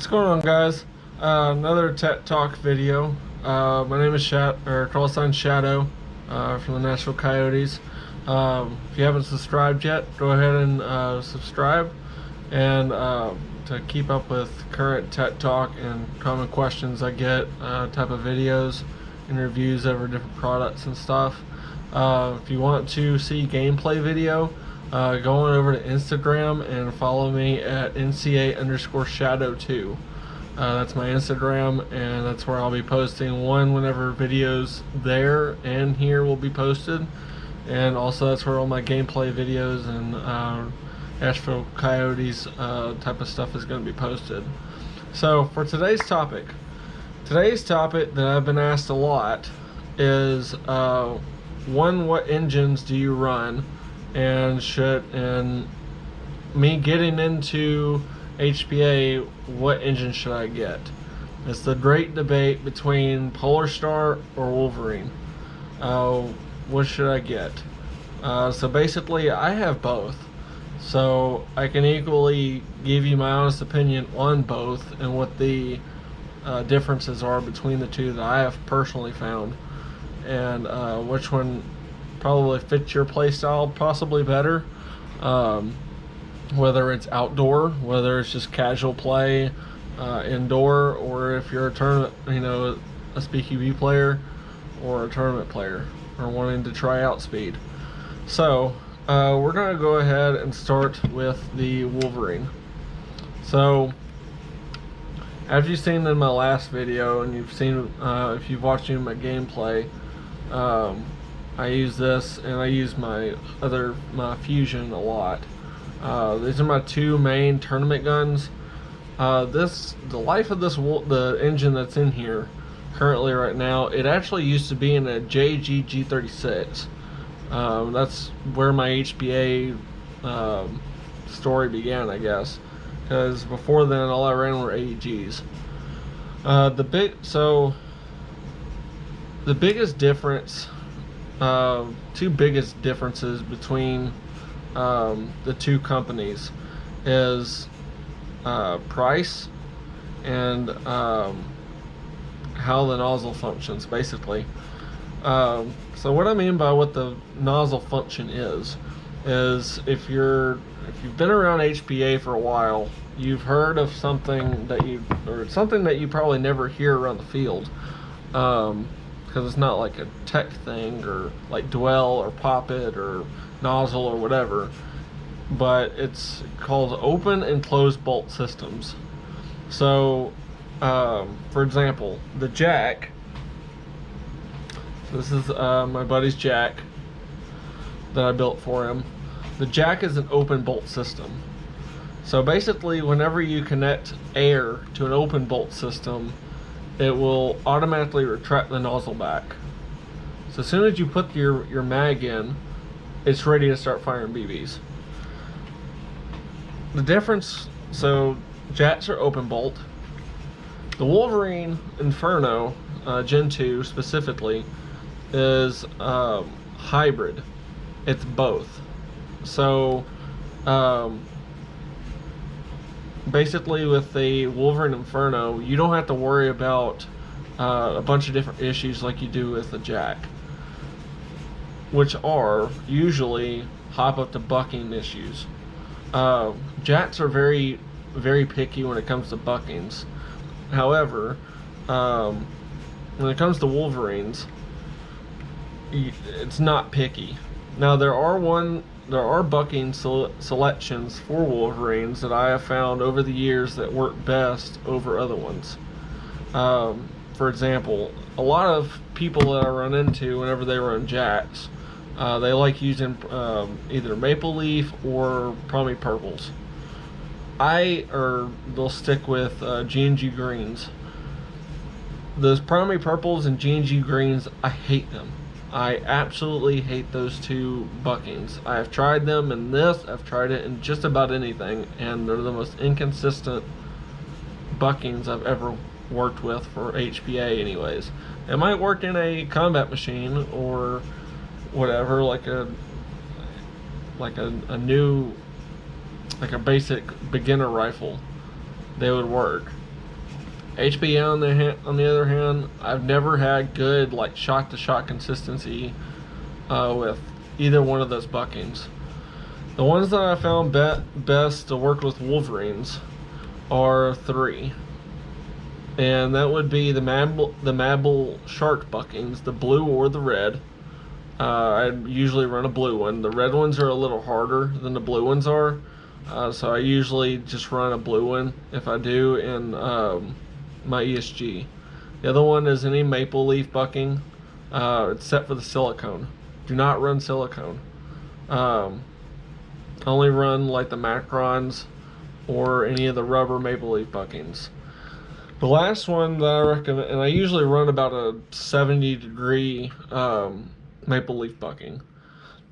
What's going on, guys? Another Tech Talk video. My name is call sign Shadow from the Nashville Coyotes. If you haven't subscribed yet, go ahead and subscribe. And to keep up with current Tech Talk and common questions I get, type of videos and reviews over different products and stuff. If you want to see gameplay video, go on over to Instagram and follow me at NCA_Shadow2. That's my Instagram, and that's where I'll be posting whenever videos there and here will be posted, and also that's where all my gameplay videos and Nashville Coyotes type of stuff is going to be posted. So for today's topic that I've been asked a lot is what engines do you run, and me getting into HPA, what engine should I get? It's the great debate between Polarstar or Wolverine. What should I get? So basically I have both, so I can equally give you my honest opinion on both and what the differences are between the two that I have personally found, and which one probably fits your playstyle possibly better, whether it's outdoor, whether it's just casual play, indoor, or if you're a tournament, a SPQB player or a tournament player or wanting to try out speed. So we're going to go ahead and start with the Wolverine. So as you've seen in my last video, and you've seen if you've watched my gameplay, I use this, and I use my Fusion a lot. These are my two main tournament guns. The life of the engine that's in here currently right now, it actually used to be in a G36. That's where my HPA story began, I guess, because before then all I ran were AEGs. The biggest difference, two biggest differences between the two companies is price and how the nozzle functions, basically. So what I mean by what the nozzle function is if you've been around HPA for a while, you've heard of something that you probably never hear around the field, because it's not like a tech thing or like dwell or pop it or nozzle or whatever, but it's called open and closed bolt systems. So for example, the jack, this is my buddy's jack that I built for him. The jack is an open bolt system. So basically, whenever you connect air to an open bolt system, it will automatically retract the nozzle back. So as soon as you put your mag in, it's ready to start firing BBs. The difference, so jacks are open bolt. The Wolverine Inferno Gen 2 specifically is hybrid. It's both. So basically with the Wolverine Inferno, you don't have to worry about a bunch of different issues like you do with the jack, which are usually hop up to bucking issues. Jacks are very, very picky when it comes to buckings. However, when it comes to Wolverines, it's not picky. Now there are bucking selections for Wolverines that I have found over the years that work best over other ones. For example, a lot of people that I run into whenever they run jacks, they like using either maple leaf or probably purples. They'll stick with G&G greens. Those primary purples and G&G greens, I hate them. I absolutely hate those two buckings. I have tried them in this, I've tried it in just about anything, and they're the most inconsistent buckings I've ever worked with for HPA anyways. It might work in a combat machine or whatever, like a new, like a basic beginner rifle, they would work. HPA on the other hand, I've never had good like shot-to-shot consistency with either one of those buckings. The ones that I found best to work with Wolverines are three, and that would be the Mabel shark buckings, the blue or the red. I usually run a blue one. The red ones are a little harder than the blue ones are, so I usually just run a blue one if I do in my ESG. The other one is any maple leaf bucking. It's set for the silicone. Do not run silicone. Only run like the macrons or any of the rubber maple leaf buckings. The last one that I recommend, and I usually run about a 70-degree maple leaf bucking.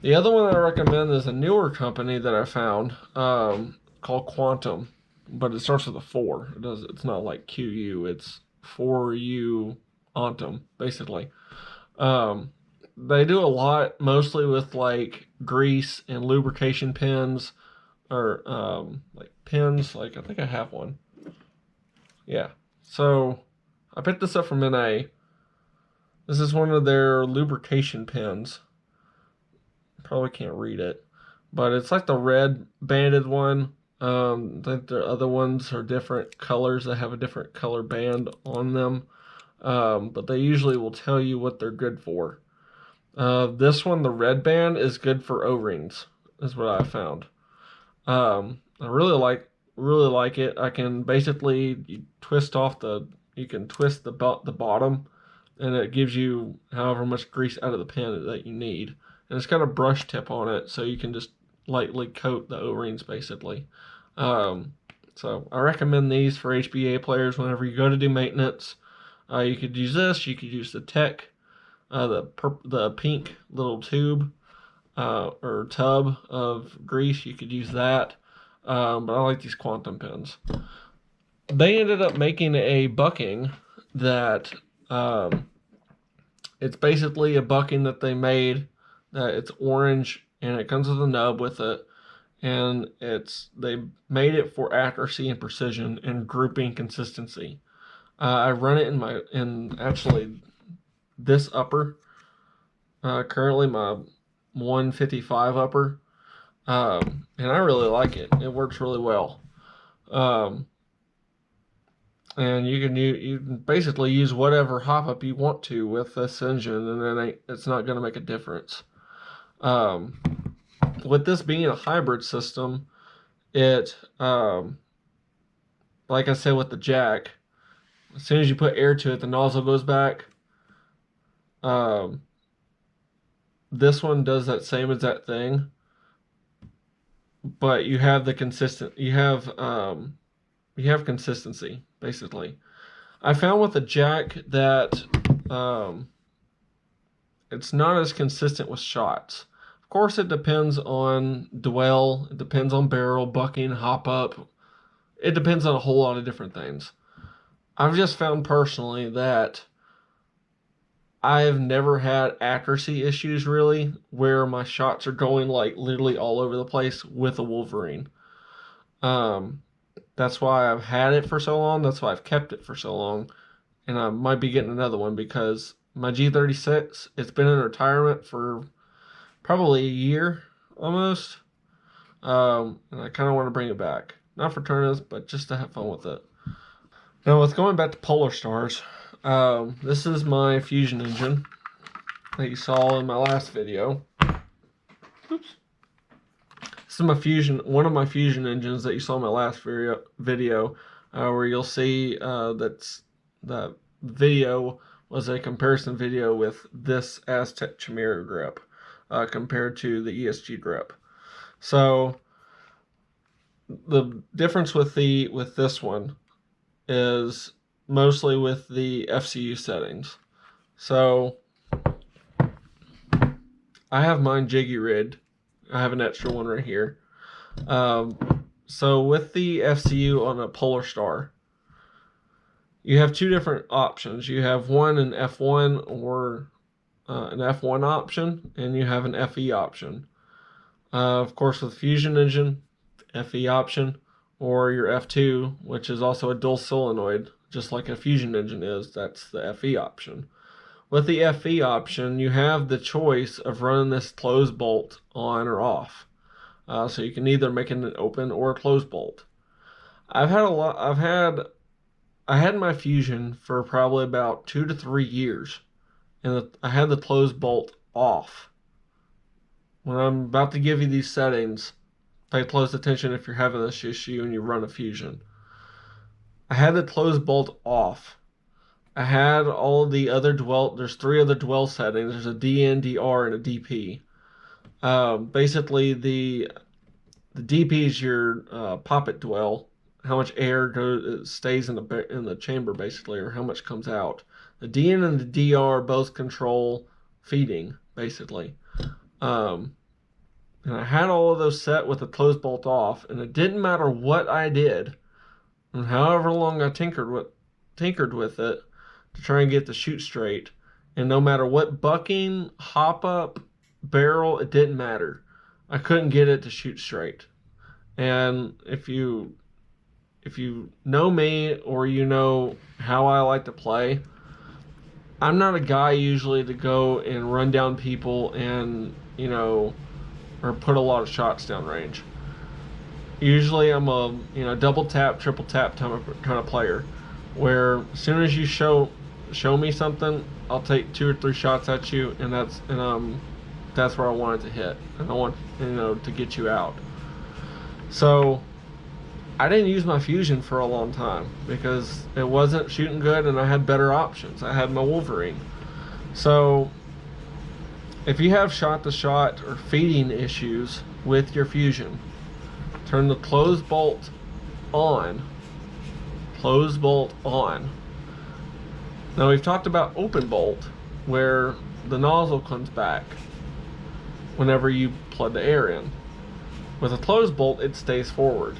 The other one I recommend is a newer company that I found called Quantum, but it starts with a 4. It's not like QU. It's 4U Ontum, basically. They do a lot, mostly with like grease and lubrication pins, or like pins. Like I think I have one. Yeah. So I picked this up from NA. This is one of their lubrication pins. Probably can't read it, but it's like the red banded one. I think the other ones are different colors. They have a different color band on them, but they usually will tell you what they're good for. This one, the red band, is good for O-rings, is what I found. I really like it. I can basically you can twist the bottom, and it gives you however much grease out of the pan that you need. And it's got a brush tip on it, so you can just lightly coat the O-rings, basically. So I recommend these for HPA players whenever you go to do maintenance. You could use this. You could use the Tech, the pink little tube or tub of grease. You could use that. But I like these Quantum pins. They ended up making a bucking that it's basically a bucking that they made. It's orange and it comes with a nub with it, and they made it for accuracy and precision and grouping consistency. I run it in actually this upper, currently my 155 upper, and I really like it. It works really well. And you can basically use whatever hop up you want to with this engine, and then it's not going to make a difference. With this being a hybrid system, it like I said with the jack, as soon as you put air to it, the nozzle goes back. This one does that same exact thing, but you have consistency, basically. I found with the jack that it's not as consistent with shots. Of course, it depends on dwell, it depends on barrel, bucking, hop up. It depends on a whole lot of different things. I've just found personally that I've never had accuracy issues really where my shots are going like literally all over the place with a Wolverine. That's why I've had it for so long. That's why I've kept it for so long. And I might be getting another one because my G36, it's been in retirement for probably a year almost. And I kind of want to bring it back. Not for tournaments, but just to have fun with it. Now, with going back to Polarstars, this is my fusion engine that you saw in my last video. Oops. This is one of my fusion engines that you saw in my last video, where you'll see that video was a comparison video with this Aztec Chimera grip compared to the ESG grip. So the difference with this one is mostly with the FCU settings. So I have mine jiggy rigged. I have an extra one right here. So with the FCU on a Polarstar, you have two different options. You have an F1 or an F1 option, and you have an FE option. Of course, with Fusion Engine, FE option, or your F2, which is also a dual solenoid just like a fusion engine is. That's the FE option. With the FE option, you have the choice of running this closed bolt on or off. So you can either make it an open or a closed bolt. I had my fusion for probably about 2 to 3 years, and I had the closed bolt off. When I'm about to give you these settings, pay close attention if you're having this issue and you run a fusion. I had the closed bolt off. I had all of the other there's 3 other dwell settings. There's a DN, DR, and a DP. Basically, the DP is your poppet dwell, how much air stays in the chamber, basically, or how much comes out. The DN and the DR both control feeding, basically. And I had all of those set with the closed bolt off, and it didn't matter what I did, and however long I tinkered with it to try and get the chute straight, and no matter what bucking, hop up, barrel, it didn't matter. I couldn't get it to shoot straight. And if you know me, or you know how I like to play, I'm not a guy usually to go and run down people and, or put a lot of shots down range. Usually I'm a double tap, triple tap kind of player, where as soon as you show me something, I'll take 2 or 3 shots at you, and that's where I want it to hit, and I want to get you out. So I didn't use my fusion for a long time because it wasn't shooting good, and I had better options. I had my Wolverine. So if you have shot-to-shot or feeding issues with your fusion, turn the closed bolt on. Closed bolt on. Now we've talked about open bolt, where the nozzle comes back whenever you plug the air in. With a closed bolt, it stays forward.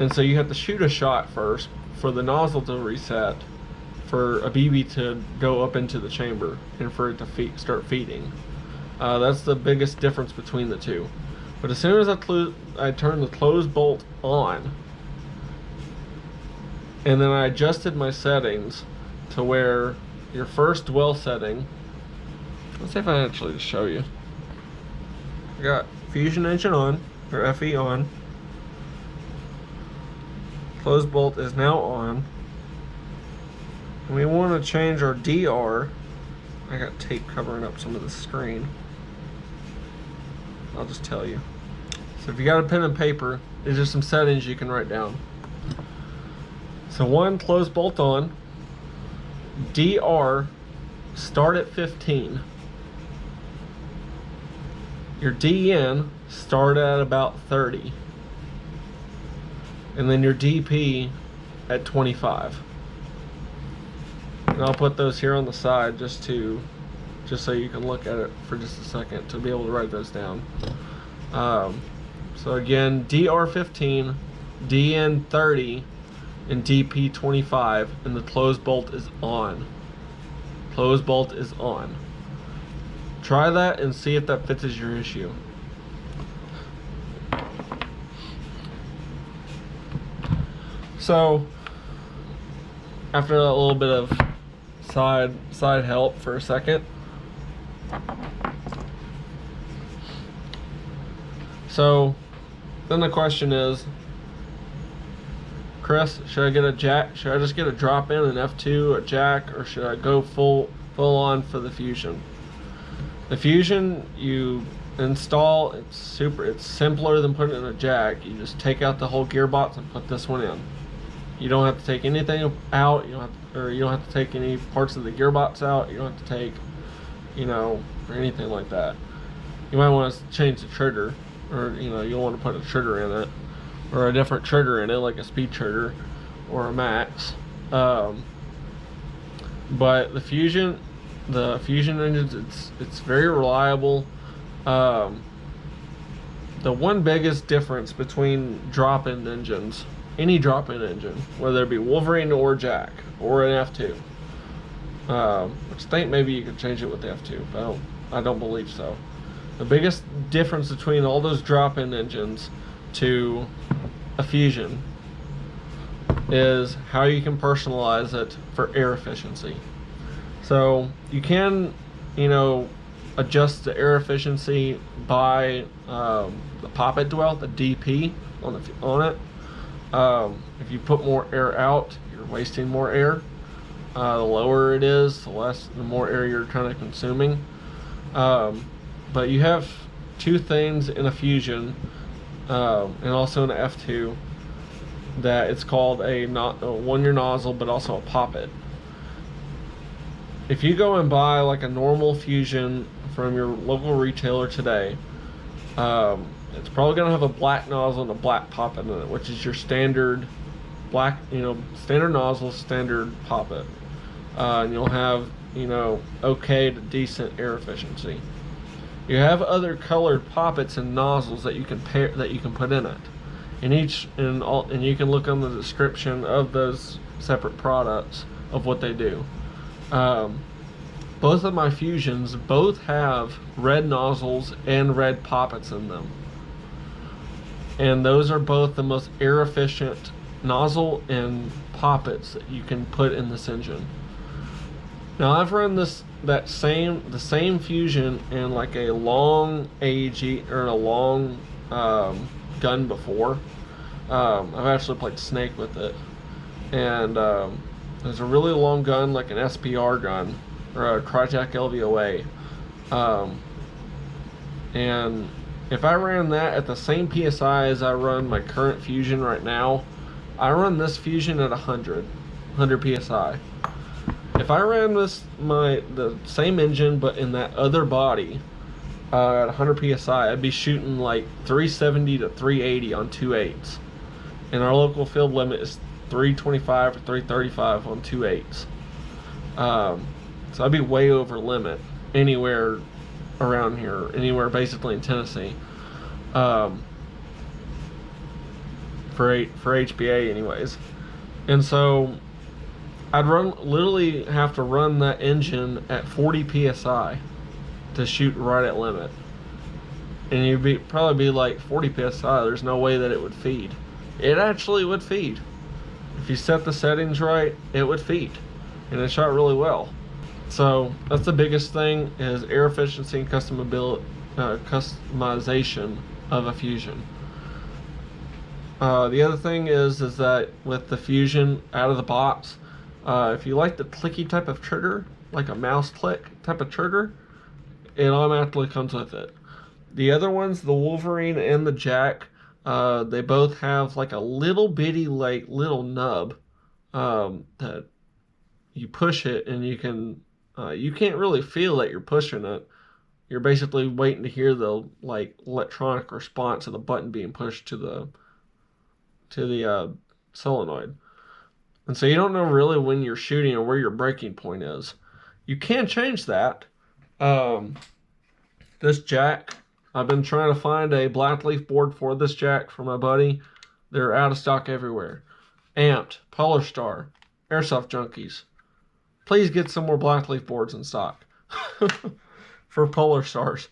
And so you have to shoot a shot first for the nozzle to reset, for a BB to go up into the chamber, and for it to start feeding. That's the biggest difference between the two. But as soon as I turn the closed bolt on, and then I adjusted my settings to where your first dwell setting, let's see if I actually just show you. I got fusion engine on, or FE on. Closed bolt is now on. And we want to change our DR. I got tape covering up some of the screen. I'll just tell you. So if you got a pen and paper, these are some settings you can write down. So 1, closed bolt on. DR, start at 15. Your DN, start at about 30. And then your DP at 25. And I'll put those here on the side just so you can look at it for just a second to be able to write those down. So again, DR 15, DN 30, and DP 25, and the closed bolt is on. Closed bolt is on. Try that and see if that fixes your issue. So after a little bit of side help for a second, so then the question is, Chris, should I get a jack? Should I just get a drop in, an F2, a jack, or should I go full on for the fusion? The fusion you install, it's simpler than putting in a jack. You just take out the whole gearbox and put this one in. You don't have to take anything out. You don't have to take any parts of the gearbox out. You don't have to take, or anything like that. You might want to change the trigger, or you'll want to put a trigger in it, or a different trigger in it, like a speed trigger or a max. But the fusion engines, it's very reliable. The one biggest difference between drop-in engines, any drop-in engine, whether it be Wolverine or Jack or an F2, which I think maybe you could change it with the F2, but I don't believe so. The biggest difference between all those drop-in engines to a fusion is how you can personalize it for air efficiency. So you can, you know, adjust the air efficiency by the poppet dwell, the DP on it. If you put more air out, you're wasting more air. The lower it is, the more air you're kind of consuming. But you have two things in a Fusion, and also in an F2, that it's called a one-year nozzle, but also a poppet. If you go and buy like a normal Fusion from your local retailer today, it's probably going to have a black nozzle and a black poppet in it, which is your standard black, standard nozzle, standard poppet. And you'll have, okay to decent air efficiency. You have other colored poppets and nozzles that you can put in it. And you can look on the description of those separate products of what they do. Both of my Fusions both have red nozzles and red poppets in them. And those are both the most air efficient nozzle and poppets that you can put in this engine. Now I've run the same Fusion in like a long AEG or a long gun before. I've actually played Snake with it, and there's a really long gun like an SPR gun or a Crytek LVOA, and if I ran that at the same PSI as I run my current Fusion right now, I run this Fusion at 100 PSI. If I ran the same engine but in that other body at 100 PSI, I'd be shooting like 370 to 380 on 2.8s. And our local field limit is 325 or 335 on 2.8s. So I'd be way over limit anywhere around here, anywhere basically in Tennessee. For HPA anyways. And so I'd literally have to run that engine at 40 PSI to shoot right at limit. And you'd probably be like 40 PSI, there's no way that it would feed. It actually would feed. If you set the settings right, it would feed. And it shot really well. So that's the biggest thing, is air efficiency and customization of a Fusion. The other thing is that with the Fusion out of the box, if you like the clicky type of trigger, like a mouse click type of trigger, it automatically comes with it. The other ones, the Wolverine and the Jack, they both have like a little bitty, like little nub that you push it, and you can't really feel that you're pushing it. You're basically waiting to hear the like electronic response of the button being pushed to the solenoid. And so you don't know really when you're shooting or where your breaking point is. You can change that. This Jack, I've been trying to find a black leaf board for this Jack for my buddy. They're out of stock everywhere. Amped, Polarstar, Airsoft Junkies. Please get some more black leaf boards in stock for Polarstars.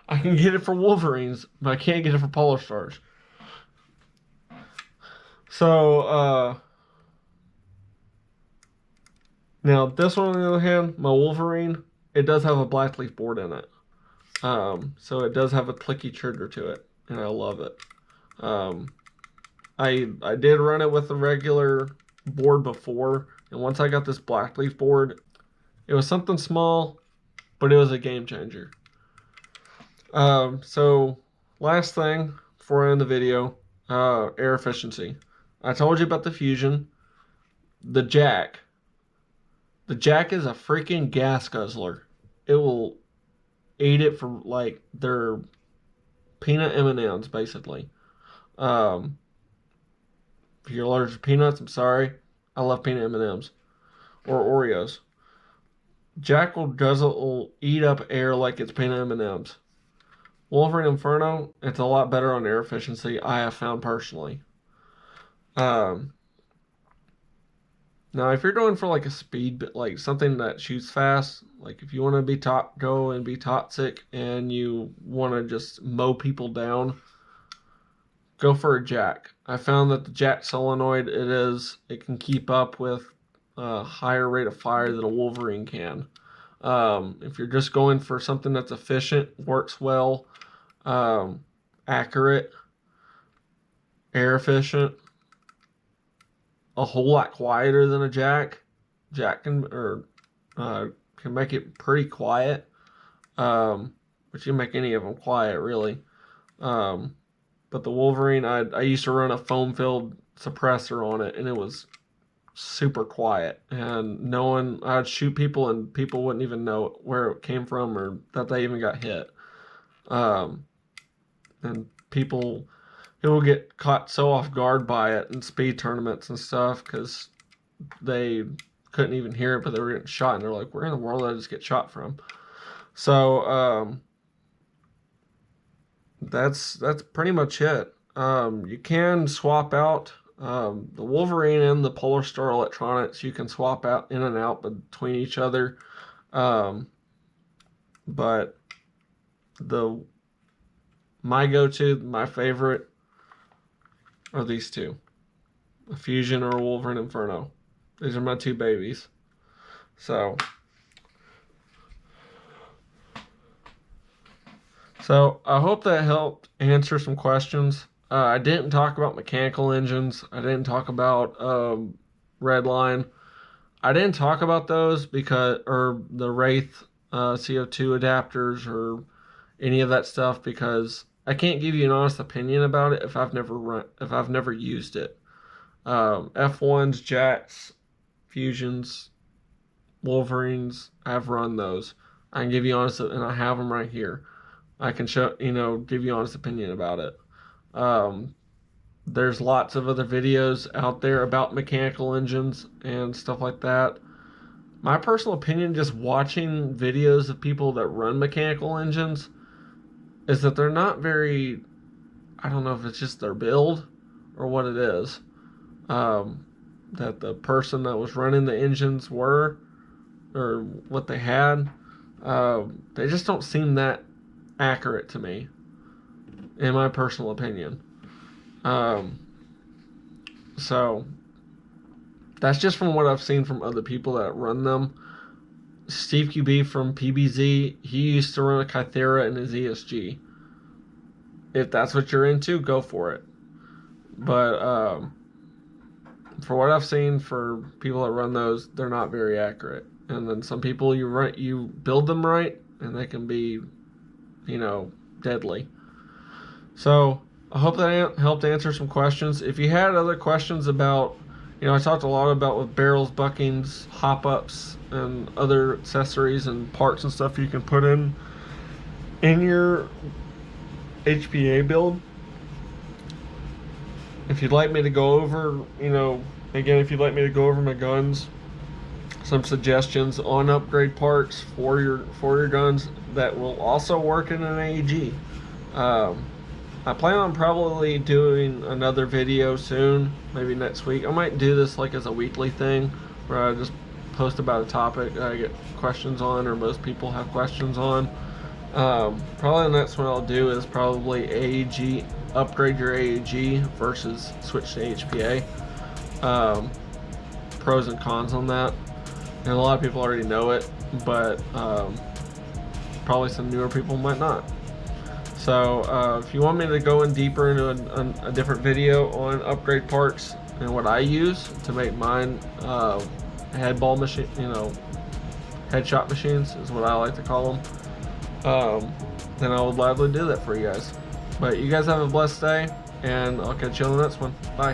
I can get it for Wolverines, but I can't get it for Polarstars. So, now this one on the other hand, my Wolverine, it does have a black leaf board in it. So it does have a clicky trigger to it, and I love it. I did run it with a regular board before, and once I got this black leaf board, it was something small, but it was a game changer. So last thing before I end the video, air efficiency. I told you about the Fusion. The Jack. The Jack is a freaking gas guzzler. It will eat it for like their peanut M&Ms, basically. If you're allergic to peanuts, I'm sorry. I love peanut M&Ms or Oreos. Jack will eat up air like it's peanut M&Ms. Wolverine Inferno, it's a lot better on air efficiency, I have found personally. Now, if you're going for like a speed, like something that shoots fast, like if you want to be go and be toxic and you want to just mow people down, go for a jack. I found that the jack solenoid, it can keep up with a higher rate of fire than a Wolverine can. If you're just going for something that's efficient, works well, accurate, air efficient, a whole lot quieter than a jack. Jack can make it pretty quiet, but you can make any of them quiet really. But the Wolverine, I used to run a foam-filled suppressor on it, and it was super quiet. And I'd shoot people, and people wouldn't even know where it came from or that they even got hit. And people get caught so off guard by it in speed tournaments and stuff because they couldn't even hear it, but they were getting shot, and they're like, "Where in the world did I just get shot from?" So that's pretty much it. You can swap out the Wolverine and the Polarstar electronics. You can swap out in and out between each other, but my favorite are these two, a Fusion or a Wolverine Inferno. These are my two babies. So I hope that helped answer some questions. I didn't talk about mechanical engines. I didn't talk about Redline. I didn't talk about those or the Wraith CO2 adapters or any of that stuff because I can't give you an honest opinion about it if I've never used it. F1s, Jacks, Fusions, Wolverines, I've run those. I can give you honest, and I have them right here. I can give you honest opinion about it. There's lots of other videos out there about mechanical engines and stuff like that. My personal opinion, just watching videos of people that run mechanical engines, is that they're not very, I don't know if it's just their build or what it is, that the person that was running the engines or what they had, they just don't seem that accurate to me, in my personal opinion. So that's just from what I've seen from other people that run them. Steve QB from PBZ, he used to run a Kythera in his ESG. If that's what you're into, go for it. But for what I've seen for people that run those, they're not very accurate. And then some people you build them right, and they can be, deadly. So I hope that helped answer some questions. If you had other questions about, I talked a lot about with barrels, buckings, hop-ups, and other accessories and parts and stuff you can put in your HPA build. If you'd like me to go over, if you'd like me to go over my guns, some suggestions on upgrade parts for your guns that will also work in an AEG. I plan on probably doing another video soon, maybe next week. I might do this like as a weekly thing where I just post about a topic I get questions on or most people have questions on. Probably the next one I'll do is probably AEG, upgrade your AEG versus switch to HPA. Pros and cons on that. And a lot of people already know it, but probably some newer people might not. So if you want me to go in deeper into a different video on upgrade parts and what I use to make mine headball machine, headshot machines is what I like to call them, then I would gladly do that for you guys. But you guys have a blessed day, and I'll catch you on the next one. Bye.